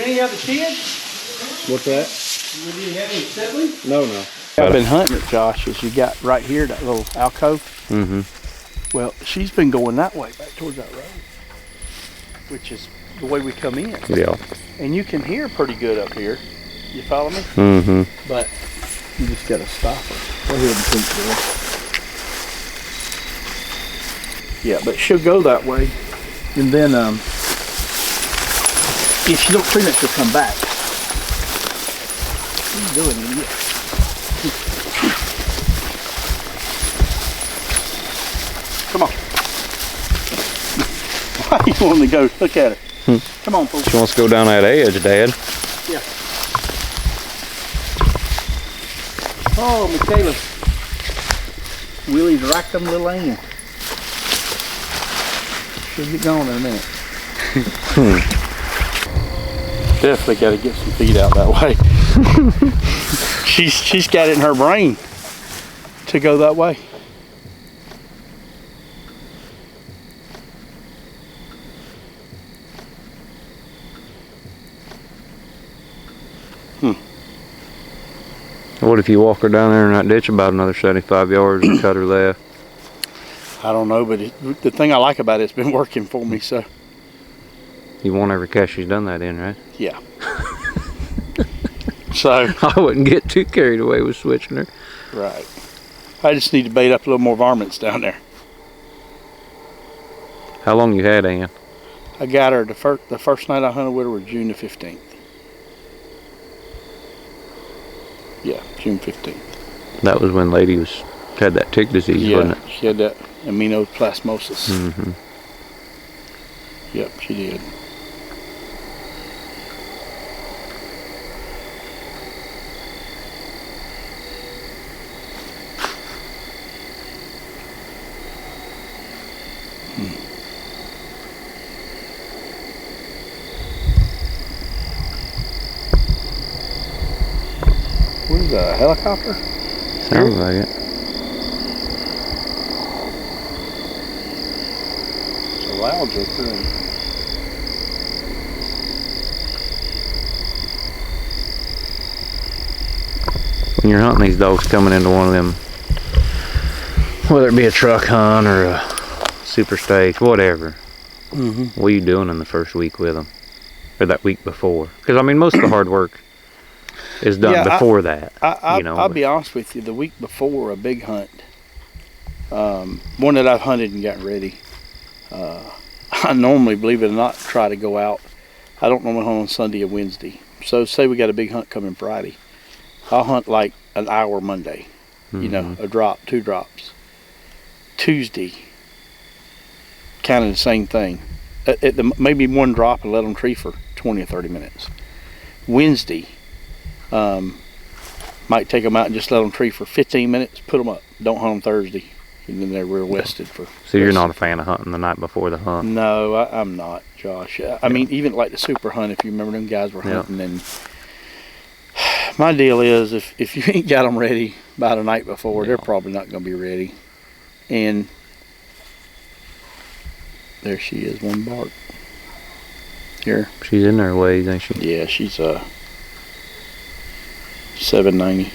any other kids? What's that? Do you have any siblings? No. I've been hunting it, Josh, as you got right here, that little alcove. Mm-hmm. Well, she's been going that way, back towards that road, which is the way we come in. Yeah. And you can hear pretty good up here. You follow me? Mm-hmm. But you just got to stop her. Go ahead and think, girl. Yeah, but she'll go that way. And then, if she don't clean it, she'll come back. What are you doing, idiot? Come on. Why do you want to go? Look at her. Come on, folks. She wants to go down that edge, Dad. Yeah. Oh, Michaela. Willie's racked them little ant. She'll get going in a minute. Definitely got to get some feed out that way. she's got it in her brain to go that way. What if you walk her down there in that ditch about another 75 yards and cut her left? I don't know, but the thing I like about it's been working for me, so. You won't ever catch she's done that in, right? Yeah. So. I wouldn't get too carried away with switching her. Right. I just need to bait up a little more varmints down there. How long you had Ann? I got her the first night I hunted with her was June the 15th. Yeah, June 15th. That was when Lady had that tick disease, wasn't it? She had that aminoplasmosis. Mm-hmm. Yep, she did. What is that, a helicopter? Sounds like it. It's a loud joker. When you're hunting these dogs coming into one of them, whether it be a truck hunt or a super stage, whatever, what are you doing in the first week with them? Or that week before? Because, I mean, most of the hard work is done before that. I'll be honest with you, the week before a big hunt, one that I've hunted and gotten ready, I normally, believe it or not, try to go out. I don't normally hunt on Sunday or Wednesday. So say we got a big hunt coming Friday. I'll hunt like an hour Monday, you know, a drop, 2 drops. Tuesday, kind of the same thing. Maybe 1 drop and let them tree for 20 or 30 minutes. Wednesday, might take them out and just let them tree for 15 minutes, put them up. Don't hunt them Thursday. And then they're rear wested for. So you're not a fan of hunting the night before the hunt? No, I'm not, Josh. I mean, even like the super hunt, if you remember them guys were hunting, and my deal is if you ain't got them ready by the night before, they're probably not going to be ready. And there she is, one bark. Here. She's in there ways, ain't she? Yeah, she's 790.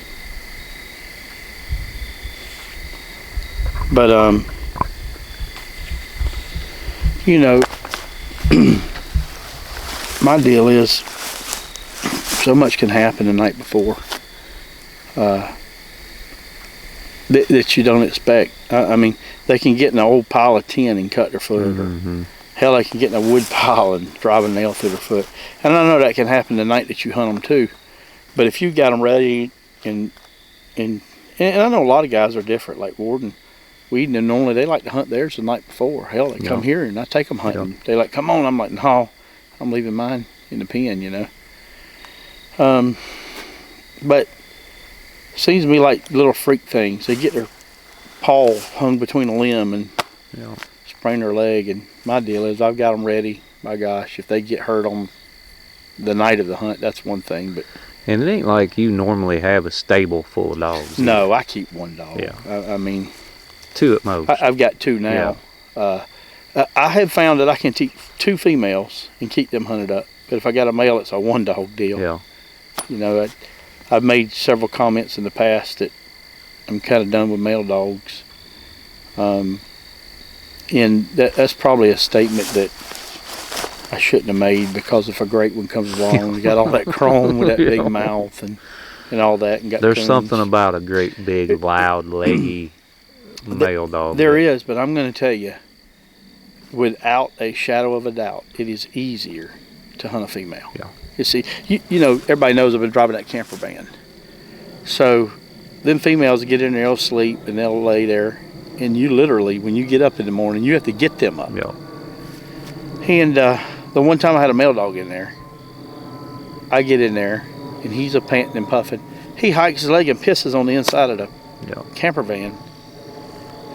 But you know, my deal is so much can happen the night before that you don't expect. I mean, they can get in an old pile of tin and cut their foot, or hell, they can get in a wood pile and drive a nail through their foot. And I know that can happen the night that you hunt them too. But if you got them ready, and I know a lot of guys are different, like Warden. Weed, and normally they like to hunt theirs the night before. Hell, they come here and I take them hunting. They like, come on. I'm like, no, I'm leaving mine in the pen, you know. But seems to me like little freak things. They get their paw hung between a limb and sprain their leg. And my deal is I've got them ready. My gosh, if they get hurt on the night of the hunt, that's one thing. But and it ain't like you normally have a stable full of dogs. No, I keep one dog. Yeah. I mean, 2 at most. I've got 2 now. I have found that I can take 2 females and keep them hunted up But if I got a male, it's a one dog deal. Yeah. You know, I've made several comments in the past that I'm kind of done with male dogs. And that's probably a statement that I shouldn't have made, because if a great one comes along, you got all that chrome with that big mouth and all that. And got There's coons. something about a great big, loud, leggy male dog. There is, but I'm going to tell you, without a shadow of a doubt, it is easier to hunt a female. Yeah. You see, you know, everybody knows I've been driving that camper van. So them females get in there, they'll sleep, and they'll lay there. And you literally, when you get up in the morning, you have to get them up. Yeah. And the one time I had a male dog in there, I get in there, and he's a panting and puffing. He hikes his leg and pisses on the inside of the camper van.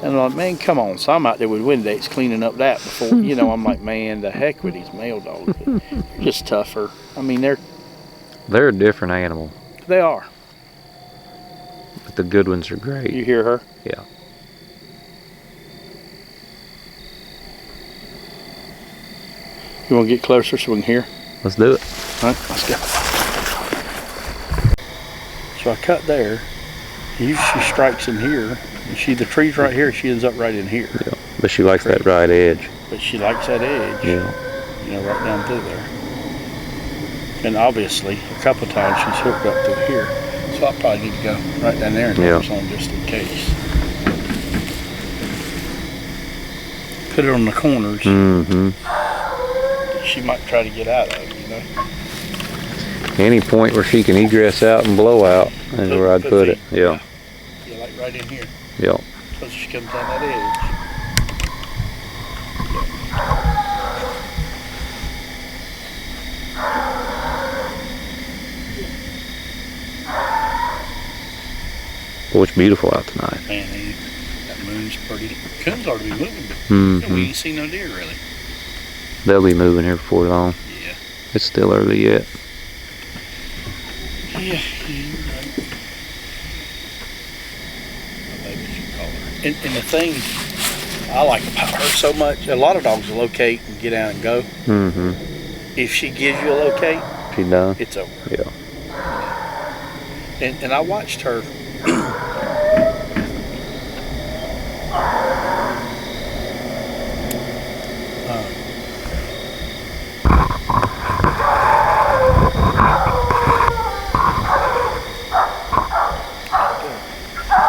And I'm like, man, come on. So I'm out there with Windex cleaning up that before, you know, I'm like, man, the heck with these male dogs. They're just tougher. I mean, They're a different animal. they are. But the good ones are great. You hear her? Yeah. You want to get closer so we can hear? Let's do it. All right, let's go. So I cut there. She strikes in here. And the tree's right here. She ends up right in here. Yeah. But she likes that right edge. But she likes that edge. Yeah. You know, right down through there. And obviously, a couple of times she's hooked up through here. So I probably need to go right down there and focus on just in case. Put it on the corners. Mm-hmm. She might try to get out of, you know. Any point where she can egress out and blow out is where I'd put it. Yeah. Yeah, like right in here. Yeah. So she comes down that edge. Boy, it's beautiful out tonight. Man, that moon's pretty. Coons ought to be moving, but Mm-hmm. we ain't seen no deer really. They'll be moving here before long. Yeah. It's still early yet. Yeah, you're right. My baby should call her. And the thing I like about her so much, a lot of dogs will locate and get out and go. Mm-hmm. If she gives you a locate, She done? it's over. Yeah. And I watched her.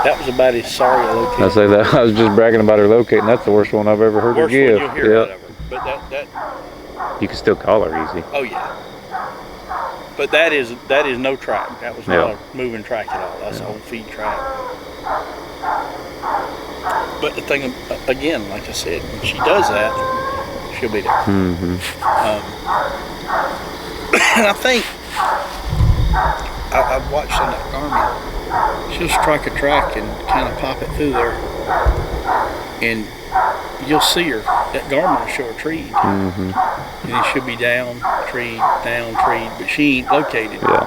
That was about as sorry a locate. I say that I was just bragging about her locating. That's the worst one I've ever heard her Worst give. one you'll hear out of her. But that You can still call her easy. oh yeah. But that is no track. That was not a moving track at all. That's a whole feed track. But the thing again, like I said, when she does that, she'll be there. Mm-hmm. And I think I've watched on that Garmin. She'll strike a track and kind of pop it through there, and you'll see her. That Garmin will show her treed, Mm-hmm. and it should be down, treed, but she ain't located. Yeah.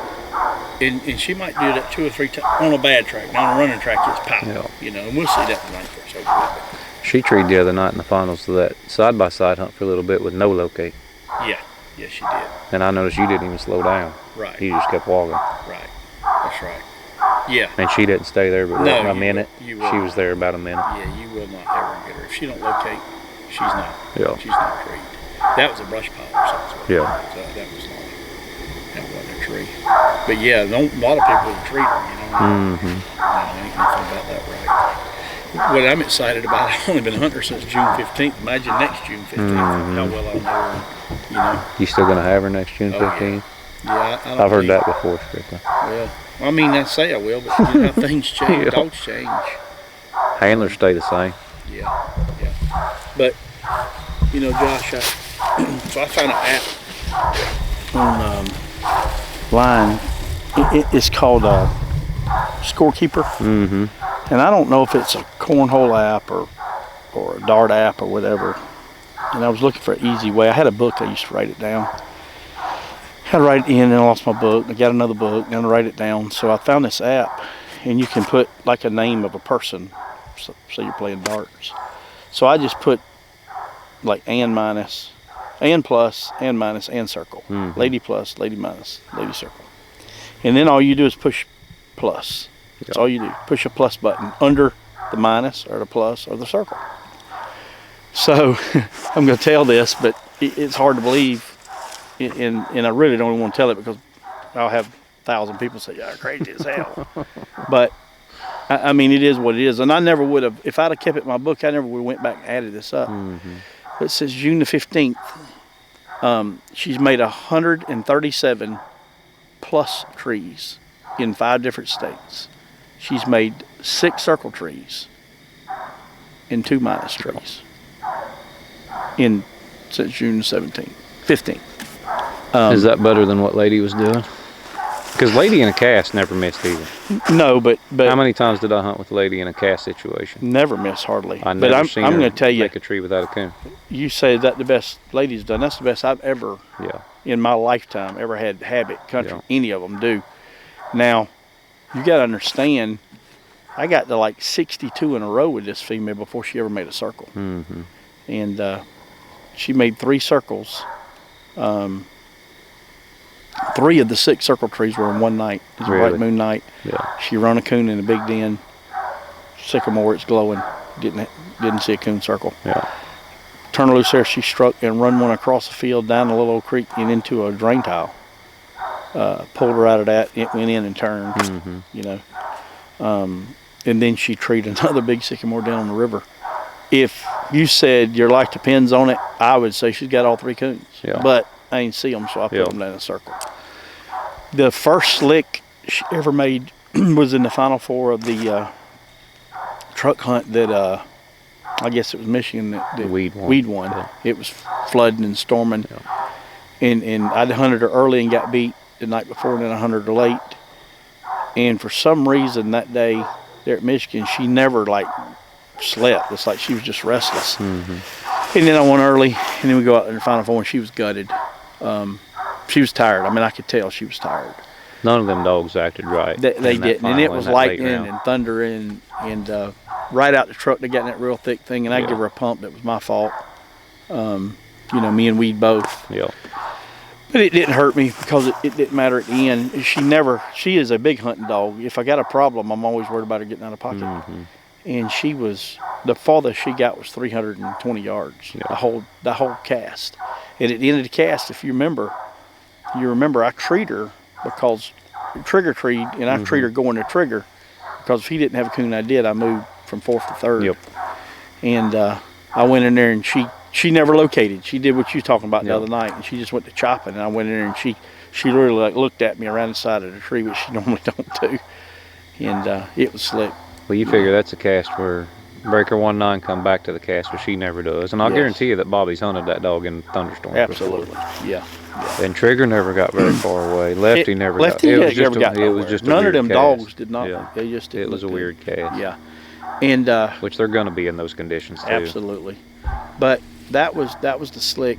And she might do that 2 or 3 times on a bad track. Now on a running track, it's pow. Yeah. You know, and we'll see that tonight for it's over. She treed the other night in the finals of that side-by-side hunt for a little bit with no locate. Yeah, she did. And I noticed you didn't even slow down. Right, You just kept walking. right. That's right. Yeah. And she didn't stay there but No, a minute. you will She not. was there about a minute. Yeah, you will not ever get her. If she don't locate, she's not. Yeah. She's not treed. That was a brush pile or something. Yeah. That wasn't a tree. But yeah, a lot of people will treat her, you know. Mm-hmm. Ain't nothing about that right. What I'm excited about, I've only been hunting her since June 15th. Imagine next June 15th, how well I know her, you know. You still gonna have her next June 15th? Yeah, I don't I've heard think- that before, Strickland. Well, I mean, I say I will, but you know how things change. Yeah. Dogs change. Handlers stay the same. Yeah. But, you know, Josh, so I found an app on line. It's called Scorekeeper. Mm-hmm. And I don't know if it's a cornhole app or a dart app or whatever. And I was looking for an easy way. I had a book, I used to write it down. I had to write it in and I lost my book. I got another book and I write it down. So I found this app and you can put like a name of a person. So you're playing darts. So I just put like A-, and plus, and minus, and circle. Mm-hmm. Lady plus, lady minus, lady circle. And then all you do is push plus. That's all you do. Push a plus button under the minus or the plus or the circle. So I'm going to tell this, but it's hard to believe, and I really don't even want to tell it because I'll have 1,000 people say, "Yeah, crazy as hell." But I mean, it is what it is, and I never would have, if I'd have kept it in my book, I never would have went back and added this up. Mm-hmm. It says June the 15th. She's made 137 plus trees in 5 different states. She's made 6 circle trees and 2 minus trees since June 15th. Is that better than what Lady was doing? Because Lady in a cast never missed either. No, but how many times did I hunt with Lady in a cast situation? Never miss hardly. I never seen her going to tell you, make a tree without a coon. You say that the best Lady's done. That's the best I've ever, in my lifetime, ever had habit, country, any of them do. Now, you got to understand, I got to like 62 in a row with this female before she ever made a circle. Mm-hmm. And she made 3 circles. 3 of the 6 circle trees were in one night. It was a bright moon night. Yeah. She run a coon in a big den. Sycamore, it's glowing. Didn't see a coon circle. Yeah. Turn her loose there, she struck and run one across the field down a little old creek and into a drain tile. Pulled her out of that. It went in and turned. Mm-hmm. You know. And then she treed another big sycamore down on the river. If you said your life depends on it, I would say she's got all 3 coons. Yeah. But I ain't see them, so I put them down in a circle. The first slick she ever made was in the Final 4 of the truck hunt that I guess it was Michigan that Weed won. Yeah. It was flooding and storming, and I'd hunted her early and got beat the night before, and then I hunted her late. And for some reason that day there at Michigan, she never like slept. It's like she was just restless. Mm-hmm. And then I went early, and then we go out in the Final 4, and she was gutted. She was tired. I mean, I could tell she was tired. None of them dogs acted right. They didn't, and it was lightning and thunder, and right out the truck they got in that real thick thing, and I give her a pump that was my fault. You know, me and Weed both. Yeah. But it didn't hurt me because it didn't matter at the end. She is a big hunting dog. If I got a problem, I'm always worried about her getting out of pocket. Mm-hmm. And the farthest she got was 320 yards. Yeah. The whole cast. And at the end of the cast, if you remember I treat her because trigger treed, and I treat her going to trigger because if he didn't have a coon I did, I moved from 4th to 3rd. Yep. And I went in there, and she never located. She did what you were talking about the other night, and she just went to chopping. And I went in there, and she literally like looked at me around the side of the tree, which she normally don't do. And it was slick. Well, you figure that's a cast where Breaker 1-9 come back to the cast, but she never does. And I'll guarantee you that Bobby's hunted that dog in thunderstorms. Absolutely, before. yeah. And Trigger never got very far away. Lefty never got. It was just none of them cast. Dogs did not. Yeah. They just didn't. It was a weird cast. Yeah, and which they're going to be in those conditions too. Absolutely, but that was the slick,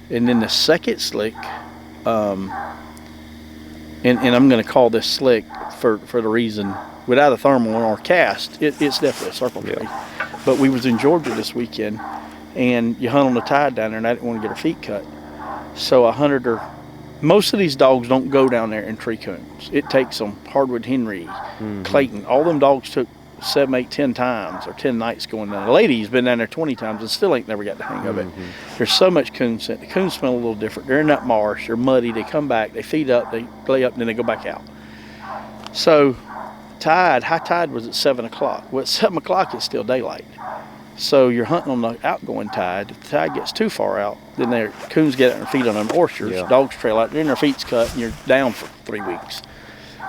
and then the second slick, and I'm going to call this slick for the reason. Without a thermal on our cast, it's definitely a circle tree. Yeah. But we was in Georgia this weekend, and you hunt on the tide down there, and I didn't want to get her feet cut. So I hunted her. Most of these dogs don't go down there and tree coons. It takes them. Hardwood Henry, Clayton, all them dogs took 7, 8, 10 times or 10 nights going down. The lady's been down there 20 times and still ain't never got the hang of it. There's so much coon scent. The coons smell a little different. They're in that marsh. They're muddy. They come back. They feed up. They lay up, and then they go back out. So high tide was at 7 o'clock. Well, at 7 o'clock, it's still daylight. So you're hunting on the outgoing tide. If the tide gets too far out, then their coons get out and feed on them oysters. Yeah. Dogs trail out, then their feet's cut, and you're down for 3 weeks.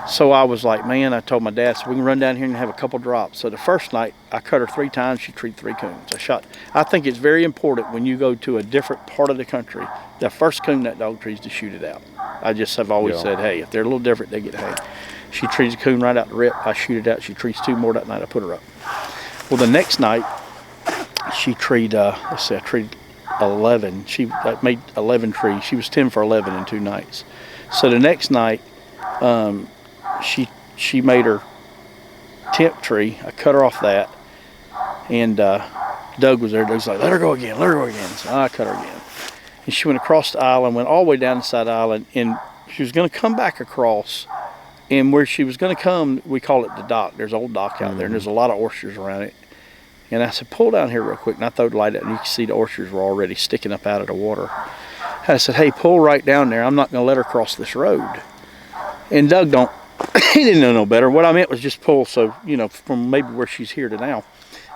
So I was like, man, I told my dad, so we can run down here and have a couple drops. So the first night, I cut her 3 times. She treated 3 coons. I think it's very important when you go to a different part of the country, the first coon that dog trees to shoot it out. I just have always said, hey, if they're a little different, they get hay. She treats a coon right out the rip. I shoot it out. She treats 2 more that night. I put her up. Well, the next night, she treated, I treated 11. She made 11 trees. She was 10 for 11 in 2 nights. So the next night, she made her 10th tree. I cut her off that. And Doug was there. Doug's like, let her go again. So I cut her again. and she went across the island, went all the way down the side of the island, and she was going to come back across. And where she was going to come, we call it the dock. There's an old dock out there, and there's a lot of oysters around it. And I said, pull down here real quick. And I threw the light out, and you can see the oysters were already sticking up out of the water. And I said, hey, pull right down there. I'm not going to let her cross this road. And Doug he didn't know no better. What I meant was just pull, so, you know, from maybe where she's here to now.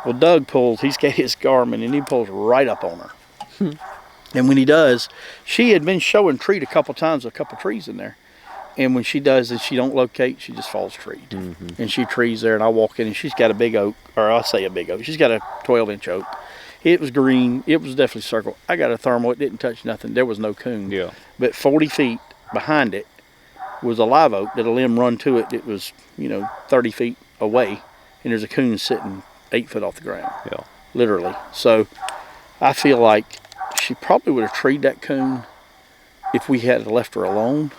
Well, Doug pulls, he's got his Garmin, and he pulls right up on her. And when he does, she had been showing treat a couple times, a couple trees in there. And when she does and she don't locate, she just falls treed. And she trees there, and I walk in, and she's got a big oak, or I'll say a big oak. She's got a 12-inch oak. It was green. It was definitely circled. I got a thermal. It didn't touch nothing. There was no coon. Yeah. But 40 feet behind it was a live oak that a limb run to it. It was, 30 feet away, and there's a coon sitting 8 foot off the ground. Yeah. Literally. So I feel like she probably would have treed that coon if we had left her alone.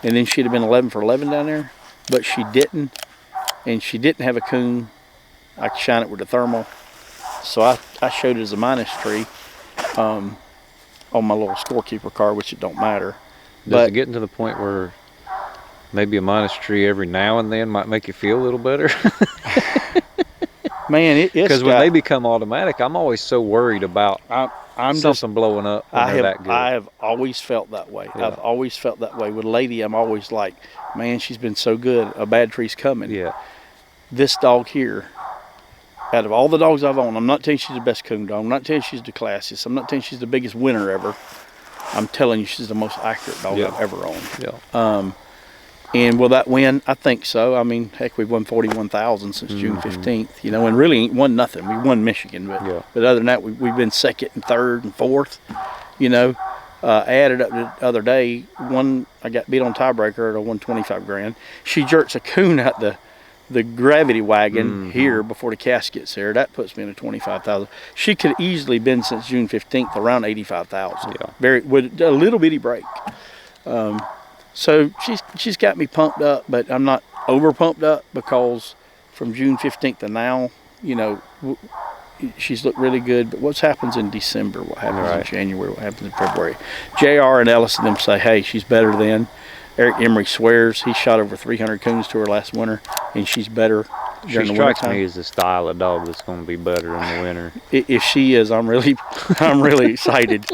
And then she'd have been 11 for 11 down there, but she didn't, and she didn't have a coon. I could shine it with a thermal, so I showed it as a minus tree on my little scorekeeper card, which it don't matter. Does it get to the point where maybe a minus tree every now and then might make you feel a little better? Man, it's because when they become automatic, I'm always so worried about something blowing up when they're that good. I have always felt that way. Yeah. I've always felt that way. With Lady, I'm always like, man, she's been so good. A bad tree's coming. Yeah. This dog here, out of all the dogs I've owned, I'm not telling you she's the best coon dog. I'm not telling you she's the classiest. I'm not telling you she's the biggest winner ever. I'm telling you she's the most accurate dog I've ever owned. Yeah. And will that win? I think so. I mean, heck, we've won 41,000 since June 15th, and really ain't won nothing. We won Michigan, but other than that, we've been second and third and fourth, added up the other day, I got beat on tiebreaker at a 125 grand. She jerks a coon out the gravity wagon here before the casket's there. That puts me in a 25,000. She could easily been since June 15th around 85,000. Yeah. With a little bitty break. So she's got me pumped up, but I'm not over pumped up because from June 15th to now, she's looked really good. But what happens in December? What happens in January? What happens in February? JR and Ellis and them say, hey, she's better than. Eric Emery swears he shot over 300 coons to her last winter, and she's better during the wintertime. She strikes me as the style of dog that's going to be better in the winter. If she is, I'm really excited,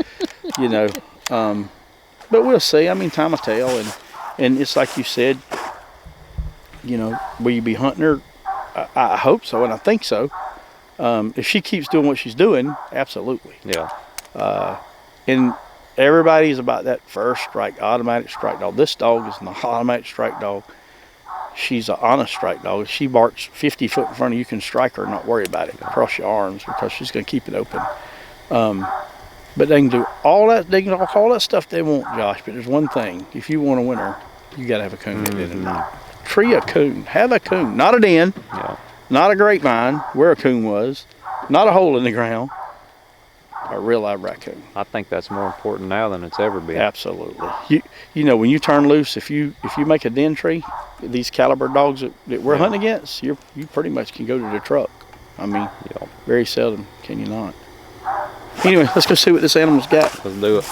But we'll see. I mean, time will tell. And it's like you said, will you be hunting her? I hope so, and I think so. If she keeps doing what she's doing, absolutely. Yeah. And everybody's about that first strike, automatic strike dog. This dog is an automatic strike dog. She's an honest strike dog. If she barks 50 foot in front of you, you can strike her and not worry about it. Cross your arms because she's going to keep it open. But they can do all that. They can all that stuff they want, Josh. But there's one thing: if you want to win her, you got to have a coon. Tree a coon. Have a coon, not a den, not a grapevine where a coon was, not a hole in the ground. A real live raccoon. I think that's more important now than it's ever been. Absolutely. When you turn loose, if you make a den tree, these caliber dogs that we're hunting against, you pretty much can go to the truck. I mean, very seldom can you not. Anyway, let's go see what this animal's got. Let's do it.